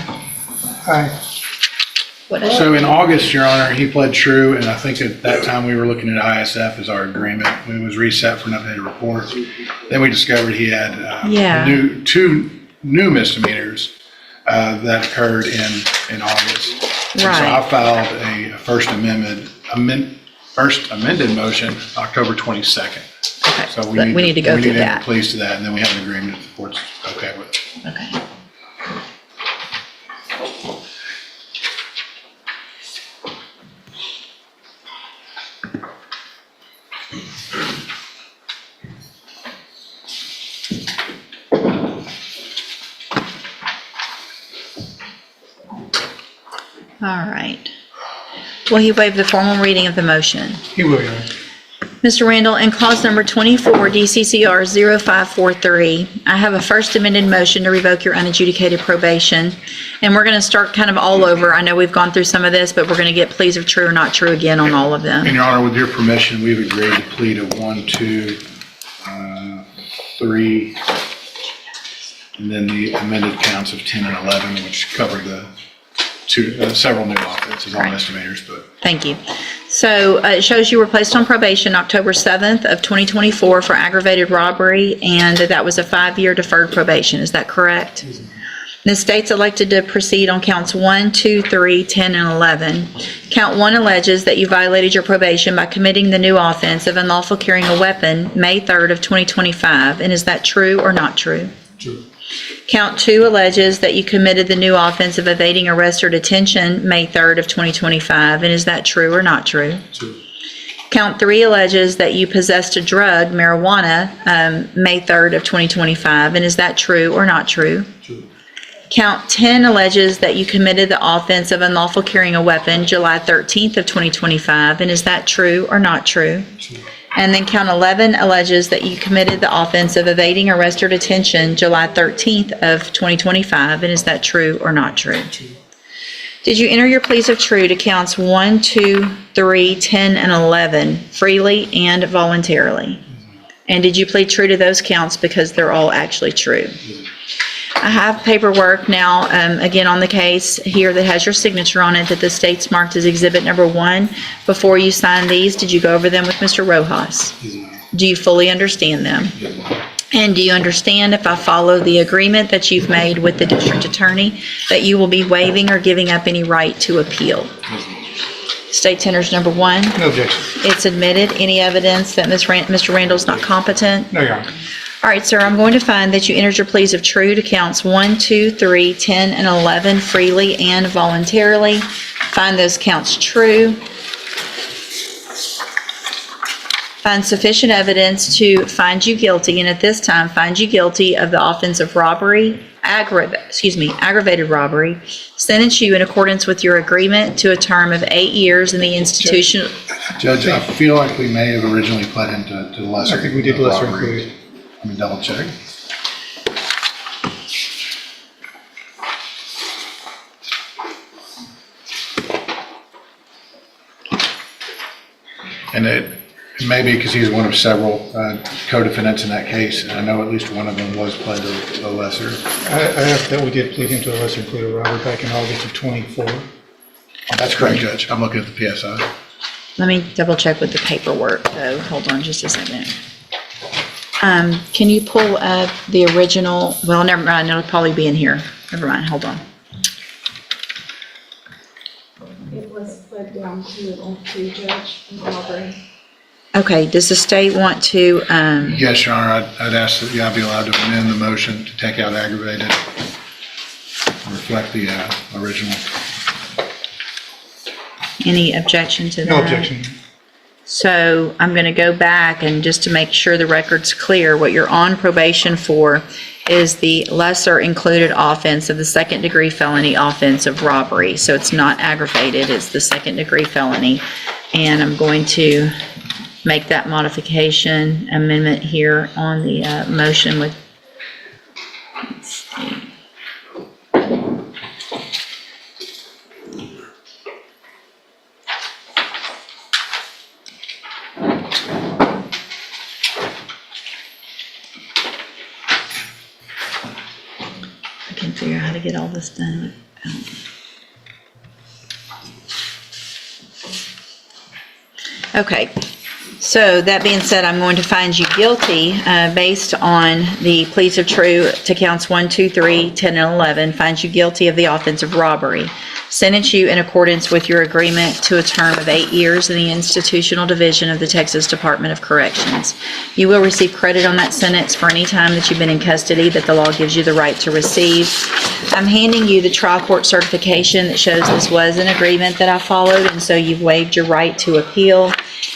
So in August, Your Honor, he pled true, and I think at that time we were looking at ISF as our agreement. It was reset for an updated report. Then we discovered he had two new misdemeanors that occurred in August. And so I Right. filed a first amended motion October 22nd. Okay, So we need to go through We need to that. have pleas to that, and then we have an agreement if the court's okay with it. Okay. All right. Will he waive the formal reading of the motion? He will, Your Honor. Mr. Randall, in clause number 24, DCCR 0543, I have a first amended motion to revoke your unadjudicated probation. And we're going to start kind of all over. I know we've gone through some of this, but we're going to get pleas of true or not true again on all of them. And Your Honor, with your permission, we've agreed to plead to 1, 2, 3, and then the amended counts of 10 and 11, which cover the several new offenses, all misdemeanors, but. Thank you. So it shows you were placed on probation October 7th of 2024 for aggravated robbery, and that was a 5-year deferred probation. Is that correct? The state's elected to proceed on counts 1, 2, 3, 10, and 11. Count 1 alleges that you violated your probation by committing the new offense of unlawful carrying a weapon May 3rd of 2025. And is that true or not true? True. Count 2 alleges that you committed the new offense of evading arrest or detention May 3rd of 2025. And is that true or not true? True. Count 3 alleges that you possessed a drug, marijuana, May 3rd of 2025, and is that true or not true? True. Count 10 alleges that you committed the offense of unlawful carrying a weapon, July 13th of 2025, and is that true or not true? True. And then count 11 alleges that you committed the offense of evading arrest or detention, July 13th of 2025, and is that true or not true? True. Did you enter your pleas of true to counts 1, 2, 3, 10, and 11 freely and voluntarily? And did you plead true to those counts because they're all actually true? I have paperwork now, again, on the case here that has your signature on it that the state's marked as Exhibit Number 1. Before you sign these, did you go over them with Mr. Rojas? Yes, ma'am. Do you fully understand them? Yes, ma'am. And do you understand, if I follow the agreement that you've made with the district attorney, that you will be waiving or giving up any right to appeal? Yes, ma'am. State Tender's number 1. No objection. It's admitted. Any evidence that Mr. Randall's not competent? No, Your Honor. All right, sir, I'm going to find that you entered your pleas of true to counts 1, 2, 3, 10, and 11 freely and voluntarily. Find those counts true. Find sufficient evidence to find you guilty, and at this time, find you guilty of the offense of robbery, aggravated robbery. Sentence you in accordance with your agreement to a term of 8 years in the institution. Judge, I feel like we may have originally pled him to lesser. I think we did lesser robbery. included. Let me double check. And it may be because he's one of several co-defendants in that case, and I know at least one of them was pled to a lesser. I have that we did plead him to a lesser included robbery back in August of '24. That's correct, Judge. I'm looking at the PSI. Let me double check with the paperwork, though. Hold on just a second. Can you pull up the original? Well, never mind. It'll probably be in here. Never mind. Hold on. It was pled down to judge robbery. Okay. Does the state want to? Yes, Your Honor, I'd ask that I be allowed to amend the motion to take out aggravated, reflect the original. Any objection to that? No objection. So I'm going to go back, and just to make sure the record's clear, what you're on probation for is the lesser included offense of the second-degree felony offense of robbery. So it's not aggravated, it's the second-degree felony. And I'm going to make that modification amendment here on the motion with, let's see. I can figure out how to get all this done. Okay, so that being said, I'm going to find you guilty based on the pleas of true to counts 1, 2, 3, 10, and 11. Find you guilty of the offense of robbery. Sentence you in accordance with your agreement to a term of 8 years in the institutional division of the Texas Department of Corrections. You will receive credit on that sentence for any time that you've been in custody that the law gives you the right to receive. I'm handing you the trial court certification that shows this was an agreement that I followed, and so you've waived your right to appeal.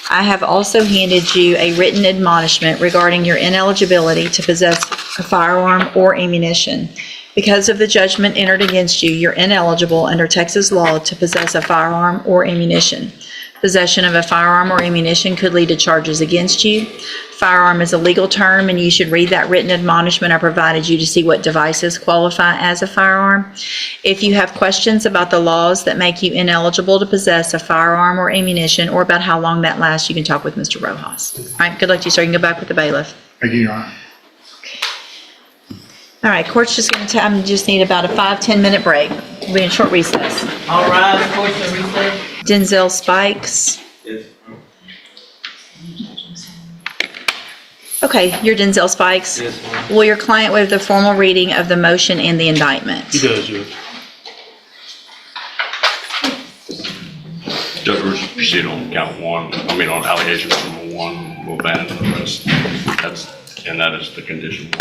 I have also handed you a written admonishment regarding your ineligibility to possess a firearm or ammunition. Because of the judgment entered against you, you're ineligible under Texas law to possess a firearm or ammunition. Possession of a firearm or ammunition could lead to charges against you. Firearm is a legal term, and you should read that written admonishment I provided you to see what devices qualify as a firearm. If you have questions about the laws that make you ineligible to possess a firearm or ammunition, or about how long that lasts, you can talk with Mr. Rojas. All right, good luck to you, sir. You can go back with the bailiff. Thank you, Your Honor. All right, court's just going to, I just need about a 5-10 minute break. We'll be in short recess. All rise, court's in recess. Denzel Spikes. Yes. Okay, you're Denzel Spikes. Yes, ma'am. Will your client waive the formal reading of the motion and the indictment? He does, Judge. Judge, we're just proceed on count one, on allegation number 1, we'll ban the rest. And that is the condition.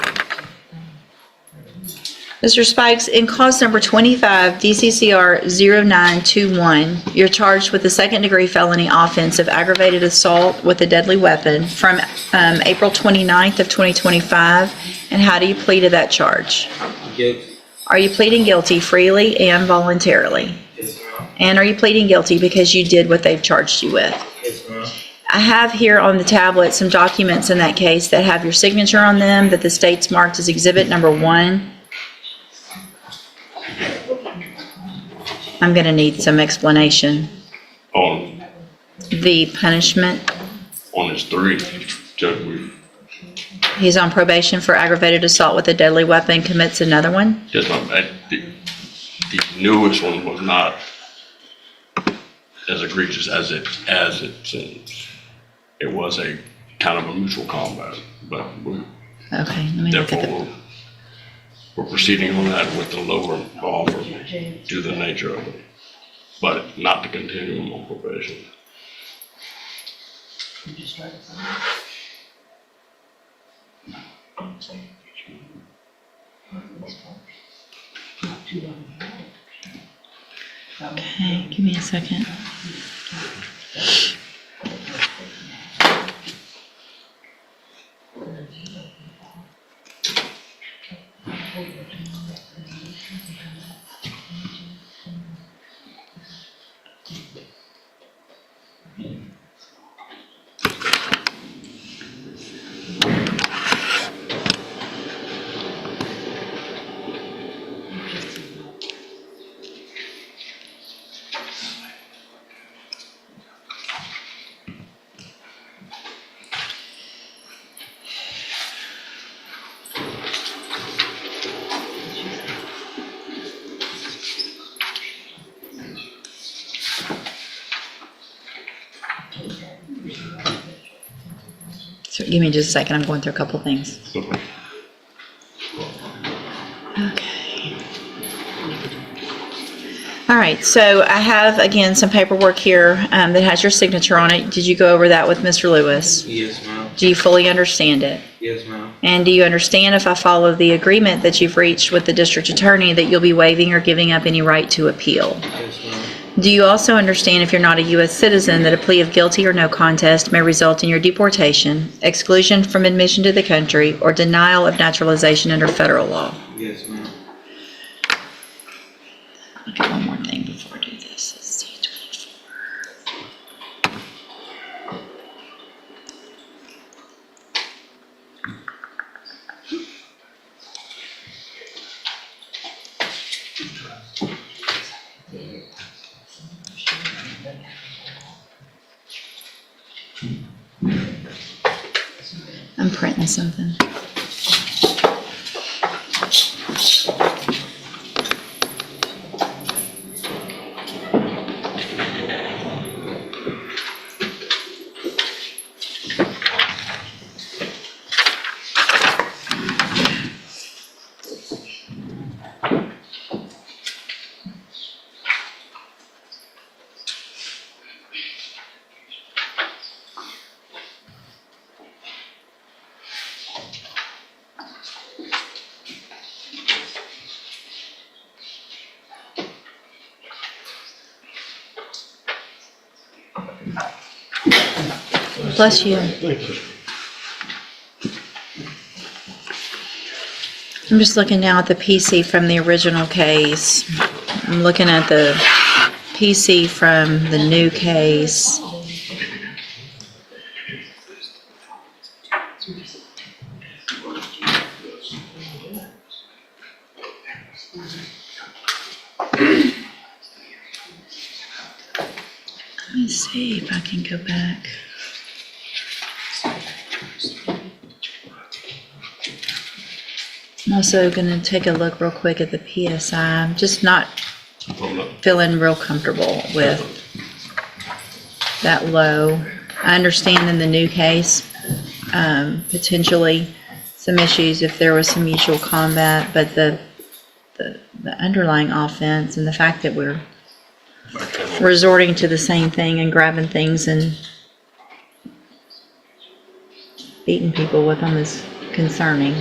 Mr. Spikes, in cause number 25 DCCR 0921, you're charged with the second-degree felony offense of aggravated assault with a deadly weapon from April 29th of 2025. And how do you plead to that charge? Guilty. Are you pleading guilty freely and voluntarily? Yes, ma'am. And are you pleading guilty because you did what they've charged you with? Yes, ma'am. I have here on the tablet some documents in that case that have your signature on them that the state's marked as exhibit number 1. I'm going to need some explanation. On, The punishment, on his 3, Judge, he's on probation for aggravated assault with a deadly weapon, commits another one. the newest one was not as egregious as it seems. It was a kind of a mutual combat, but we, Okay, let me look at therefore, we're proceeding on that with the lower offer due to the nature of it, but not to continue him on probation. Okay, give me a second. So give me just a second, I'm going through a couple things. Okay. All right, so I have, again, some paperwork here that has your signature on it. Did you go over that with Mr. Lewis? Yes, ma'am. Do you fully understand it? Yes, ma'am. And do you understand, if I follow the agreement that you've reached with the district attorney, that you'll be waiving or giving up any right to appeal? Yes, ma'am. Do you also understand, if you're not a U.S. citizen, that a plea of guilty or no contest may result in your deportation, exclusion from admission to the country, or denial of naturalization under federal law? Yes, ma'am. Look at one more thing before I do this. Let's see, 24. I'm printing something. Bless you. I'm just looking now at the PC from the original case. I'm looking at the PC from the new case. Let me see if I can go back. I'm also going to take a look real quick at the PSI. I'm just not feeling real comfortable with that low. I understand in the new case, potentially some issues if there was some mutual combat, but the underlying offense and the fact that we're resorting to the same thing and grabbing things and beating people with them is concerning.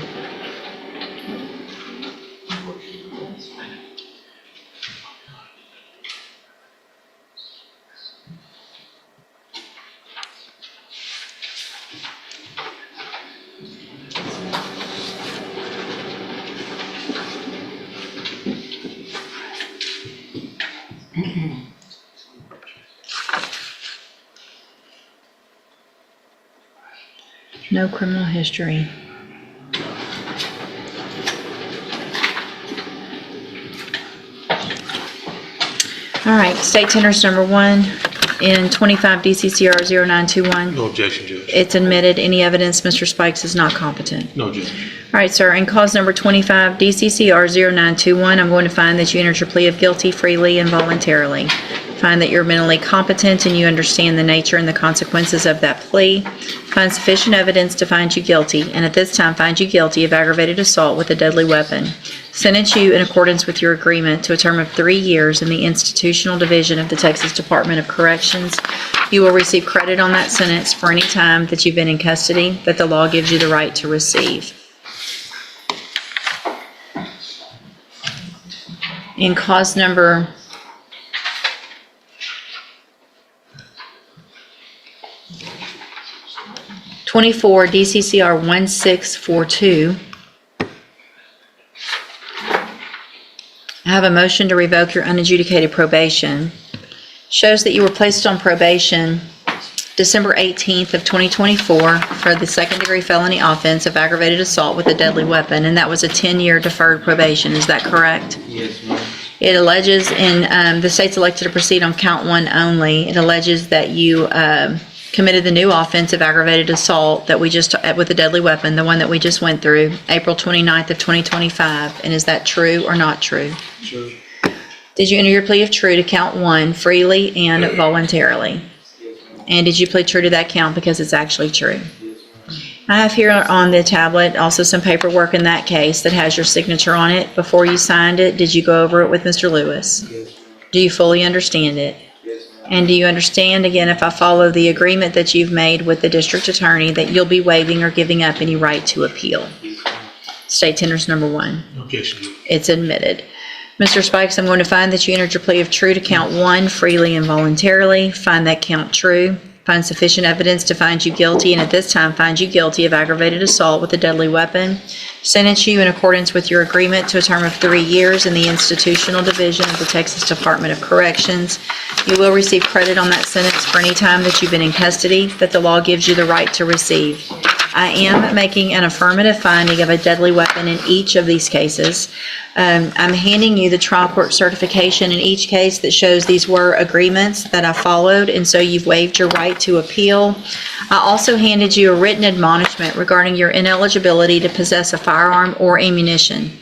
No criminal history. All right, state tenders number 1 in 25 DCCR 0921. No objection, Judge. It's admitted. Any evidence Mr. Spikes is not competent. No, Judge. All right, sir, in cause number 25 DCCR 0921, I'm going to find that you entered your plea of guilty freely and voluntarily. Find that you're mentally competent and you understand the nature and the consequences of that plea. Find sufficient evidence to find you guilty, and at this time find you guilty of aggravated assault with a deadly weapon. Sentence you in accordance with your agreement to a term of 3 years in the Institutional Division of the Texas Department of Corrections. You will receive credit on that sentence for any time that you've been in custody that the law gives you the right to receive. In cause number 24 DCCR 1642, I have a motion to revoke your unadjudicated probation. Shows that you were placed on probation December 18th of 2024 for the second-degree felony offense of aggravated assault with a deadly weapon, and that was a 10-year deferred probation. Is that correct? Yes, ma'am. It alleges, and the state's elected to proceed on count 1 only. It alleges that you committed the new offense of aggravated assault that we just, with a deadly weapon, the one that we just went through, April 29th of 2025. And is that true or not true? Sure. Did you enter your plea of true to count 1 freely and voluntarily? And did you plead true to that count because it's actually true? I have here on the tablet also some paperwork in that case that has your signature on it. Before you signed it, did you go over it with Mr. Lewis? Yes, Do you fully understand it? yes, ma'am. And do you understand, again, if I follow the agreement that you've made with the district attorney, that you'll be waiving or giving up any right to appeal? State tenders number 1. No objection, Judge. It's admitted. Mr. Spikes, I'm going to find that you entered your plea of true to count 1 freely and voluntarily. Find that count true. Find sufficient evidence to find you guilty, and at this time find you guilty of aggravated assault with a deadly weapon. Sentence you in accordance with your agreement to a term of 3 years in the Institutional Division of the Texas Department of Corrections. You will receive credit on that sentence for any time that you've been in custody that the law gives you the right to receive. I am making an affirmative finding of a deadly weapon in each of these cases. I'm handing you the trial court certification in each case that shows these were agreements that I followed, and so you've waived your right to appeal. I also handed you a written admonishment regarding your ineligibility to possess a firearm or ammunition.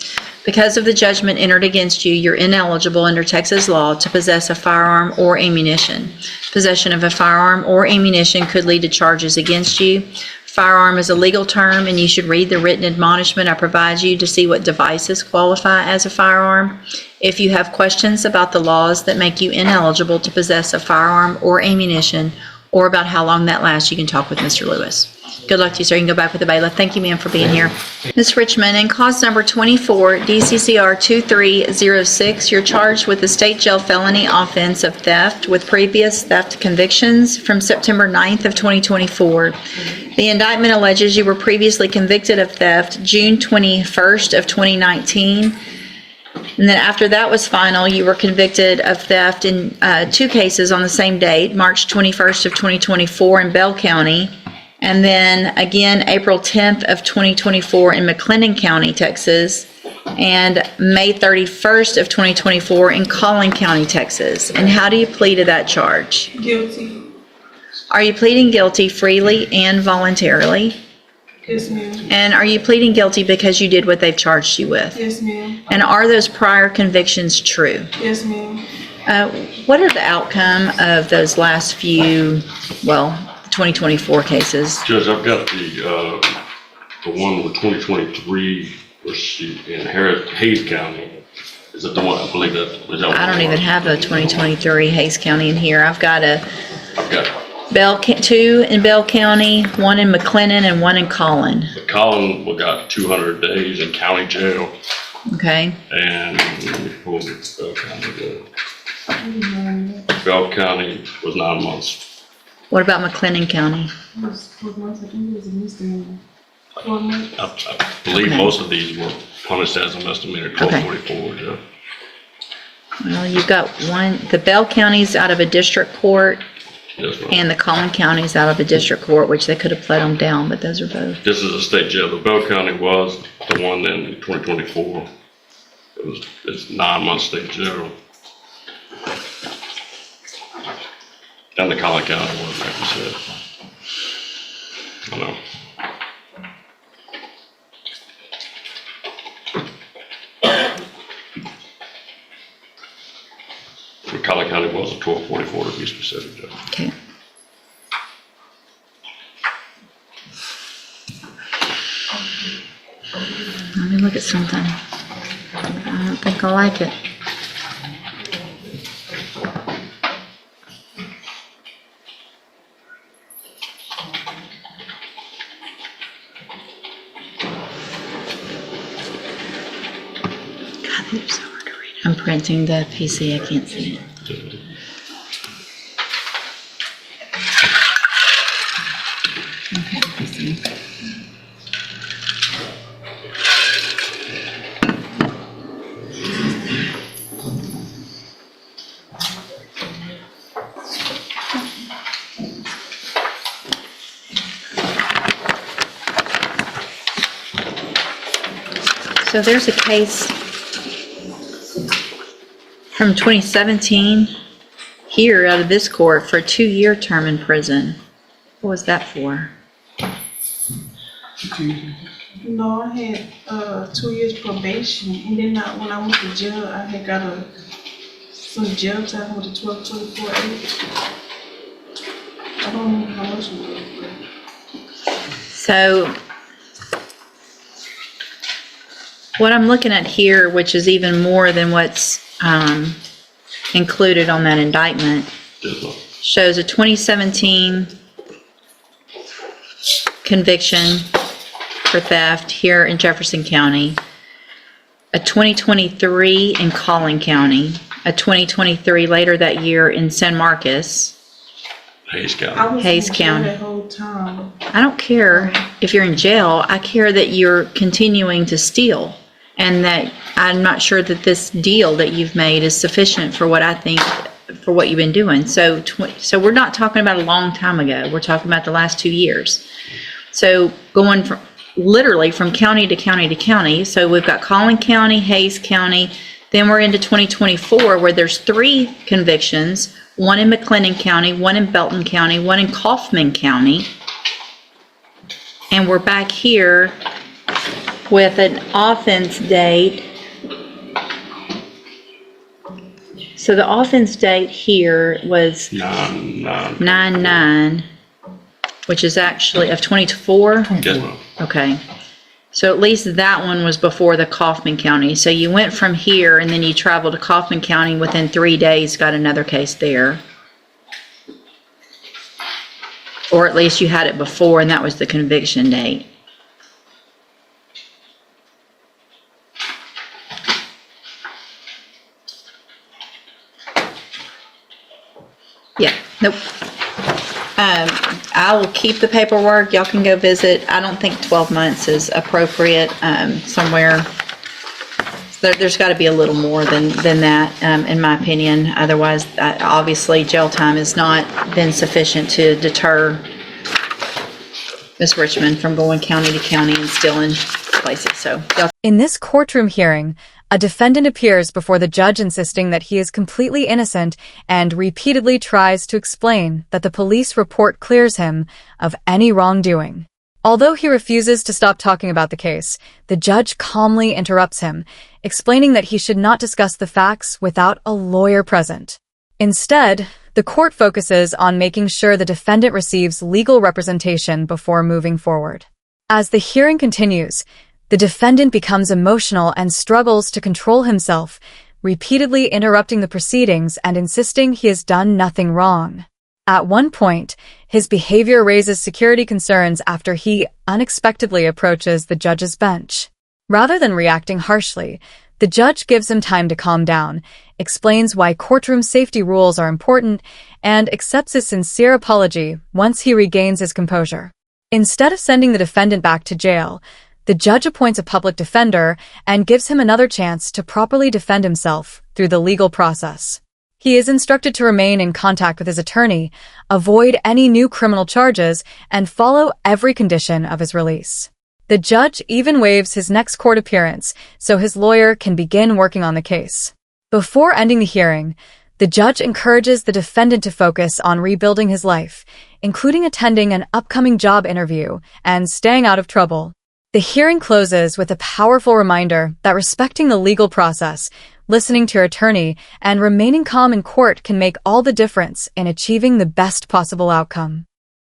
Because of the judgment entered against you, you're ineligible under Texas law to possess a firearm or ammunition. Possession of a firearm or ammunition could lead to charges against you. Firearm is a legal term, and you should read the written admonishment I provide you to see what devices qualify as a firearm. If you have questions about the laws that make you ineligible to possess a firearm or ammunition, or about how long that lasts, you can talk with Mr. Lewis. Good luck to you, sir. You can go back with the bailiff. Thank you, ma'am, for being here. Ms. Richmond, in cause number 24, DCCR 2306, you're charged with the state jail felony offense of theft with previous theft convictions from September 9th of 2024. The indictment alleges you were previously convicted of theft June 21st of 2019. And then after that was final, you were convicted of theft in 2 cases on the same date, March 21st of 2024 in Bell County, and then again April 10th of 2024 in McLennan County, Texas, and May 31st of 2024 in Collin County, Texas. And how do you plead to that charge? Guilty. Are you pleading guilty freely and voluntarily? Yes, ma'am. And are you pleading guilty because you did what they've charged you with? Yes, ma'am. And are those prior convictions true? Yes, ma'am. What are the outcome of those last few, 2024 cases? Judge, I've got the one with 2023, where she in Hayes County. Is that the one? I believe that. Is that I don't even have a 2023 Hayes County in here. I've got I've got 2 in Bell County, 1 in McLennan, and 1 in Collin. Collin, we got 200 days in county jail, Okay? and Bell County. Bell County was 9 months. What about McLennan County? It was 4 months. I think it was a misdemeanor. 4 months. I believe Okay. most of these were punished as a misdemeanor, 1244, Judge. Well, you've got one, the Bell County's out of a district court, Yes, ma'am. and the Collin County's out of a district court, which they could have pled them down, but those are both. This is a state jail. The Bell County was the one in 2024. It's 9 months state jail. And the Collin County one, like you said. I know. The Collin County was a 1244 to be specific, Judge. Okay. Let me look at something. I don't think I like it. God, they're so hard to read. I'm printing the PC, I can't see it. Okay, PC. So there's a case from 2017 here out of this court for a 2-year term in prison. What was that for? No, I had 2 years probation, and then when I went to jail, I had got some jail time with a 1224 I don't know how much it was. So what I'm looking at here, which is even more than what's included on that indictment, shows a 2017 conviction for theft here in Jefferson County, a 2023 in Collin County, a 2023 later that year in San Marcos, Hayes I County. was Hayes in jail County. that whole time. I don't care if you're in jail. I care that you're continuing to steal, and that I'm not sure that this deal that you've made is sufficient for what I think, for what you've been doing. So we're not talking about a long time ago. We're talking about the last 2 years. So going from literally from county to county to county. So we've got Collin County, Hayes County. Then we're into 2024 where there's 3 convictions, one in McLennan County, one in Belton County, one in Kaufman County. And we're back here with an offense date. So the offense date here was 9/9, which is actually of 24? Yes, ma'am. Okay. So at least that one was before the Kaufman County. So you went from here and then you traveled to Kaufman County, within 3 days got another case there. Or at least you had it before and that was the conviction date. Yeah, nope. I will keep the paperwork. Y'all can go visit. I don't think 12 months is appropriate somewhere. There's got to be a little more than that, in my opinion. Otherwise, obviously, jail time has not been sufficient to deter Ms. Richmond from going county to county and stealing places. So, in this courtroom hearing, a defendant appears before the judge insisting that he is completely innocent and repeatedly tries to explain that the police report clears him of any wrongdoing. Although he refuses to stop talking about the case, the judge calmly interrupts him, explaining that he should not discuss the facts without a lawyer present. Instead, the court focuses on making sure the defendant receives legal representation before moving forward. As the hearing continues, the defendant becomes emotional and struggles to control himself, repeatedly interrupting the proceedings and insisting he has done nothing wrong. At one point, his behavior raises security concerns after he unexpectedly approaches the judge's bench. Rather than reacting harshly, the judge gives him time to calm down, explains why courtroom safety rules are important, and accepts his sincere apology once he regains his composure. Instead of sending the defendant back to jail, the judge appoints a public defender and gives him another chance to properly defend himself through the legal process. He is instructed to remain in contact with his attorney, avoid any new criminal charges, and follow every condition of his release. The judge even waives his next court appearance so his lawyer can begin working on the case. Before ending the hearing, the judge encourages the defendant to focus on rebuilding his life, including attending an upcoming job interview and staying out of trouble. The hearing closes with a powerful reminder that respecting the legal process, listening to your attorney, and remaining calm in court can make all the difference in achieving the best possible outcome.